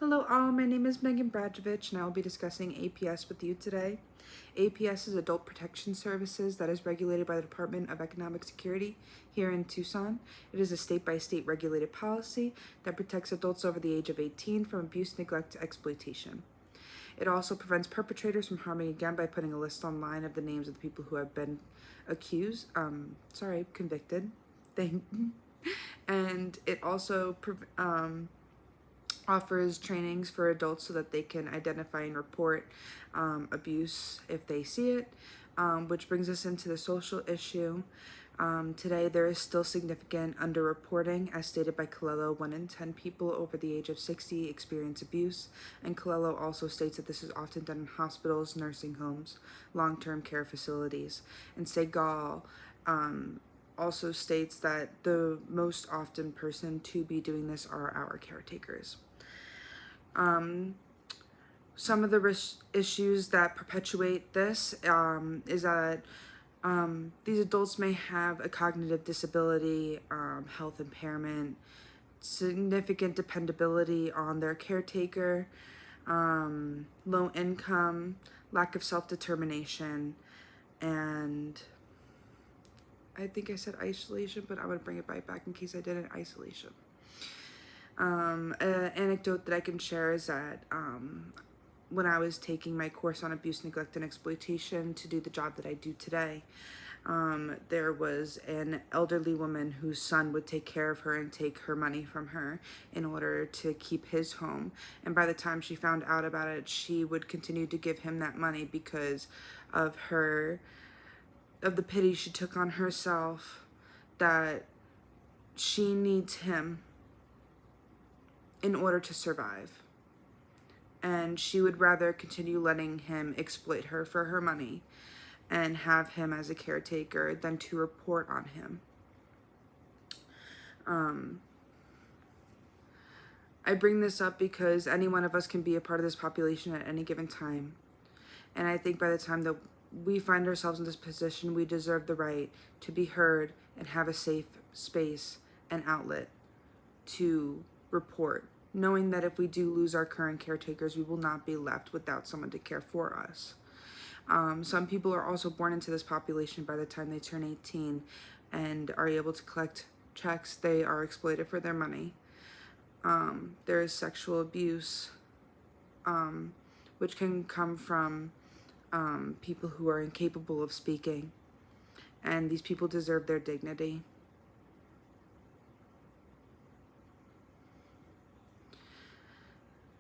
Hello, my name is Megan Bradjevich, and I will be discussing APS with you today. APS is Adult Protection Services that is regulated by the Department of Economic Security here in Tucson. It is a state-by-state regulated policy that protects adults over the age of 18 from abuse, neglect, and exploitation. It also prevents perpetrators from harming again by putting a list online of the names of the people who have been convicted. And it also offers trainings for adults so that they can identify and report abuse if they see it, which brings us into the social issue. Today, there is still significant underreporting, as stated by Colello. 1 in 10 people over the age of 60 experience abuse, and Colello also states that this is often done in hospitals, nursing homes, long-term care facilities. And Segal also states that the most often person to be doing this are our caretakers. Some of the issues that perpetuate this is that these adults may have a cognitive disability, health impairment, significant dependability on their caretaker, low income, lack of self-determination, and I think I said isolation, but I'm going to bring it right back in case I didn't. Isolation. An anecdote that I can share is that when I was taking my course on abuse, neglect, and exploitation to do the job that I do today, there was an elderly woman whose son would take care of her and take her money from her in order to keep his home. And by the time she found out about it, she would continue to give him that money because of the pity she took on herself, that she needs him in order to survive. And she would rather continue letting him exploit her for her money and have him as a caretaker than to report on him. I bring this up because any one of us can be a part of this population at any given time. And I think by the time that we find ourselves in this position, we deserve the right to be heard and have a safe space and outlet to report, knowing that if we do lose our current caretakers, we will not be left without someone to care for us. Some people are also born into this population. By the time they turn 18 and are able to collect checks, they are exploited for their money. There is sexual abuse, which can come from people who are incapable of speaking, and these people deserve their dignity.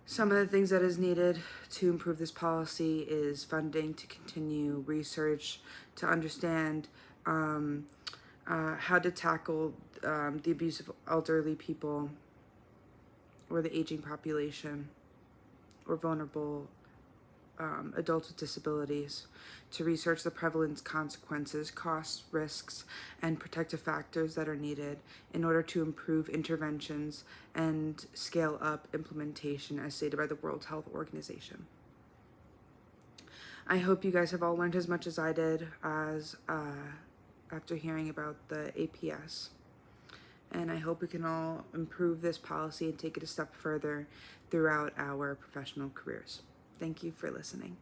Some of the things that is needed to improve this policy is funding to continue research to understand how to tackle the abuse of elderly people or the aging population or vulnerable adults with disabilities, to research the prevalence, consequences, costs, risks, and protective factors that are needed in order to improve interventions and scale up implementation as stated by the World Health Organization. I hope you guys have all learned as much as I did after hearing about the APS. And I hope we can all improve this policy and take it a step further throughout our professional careers. Thank you for listening.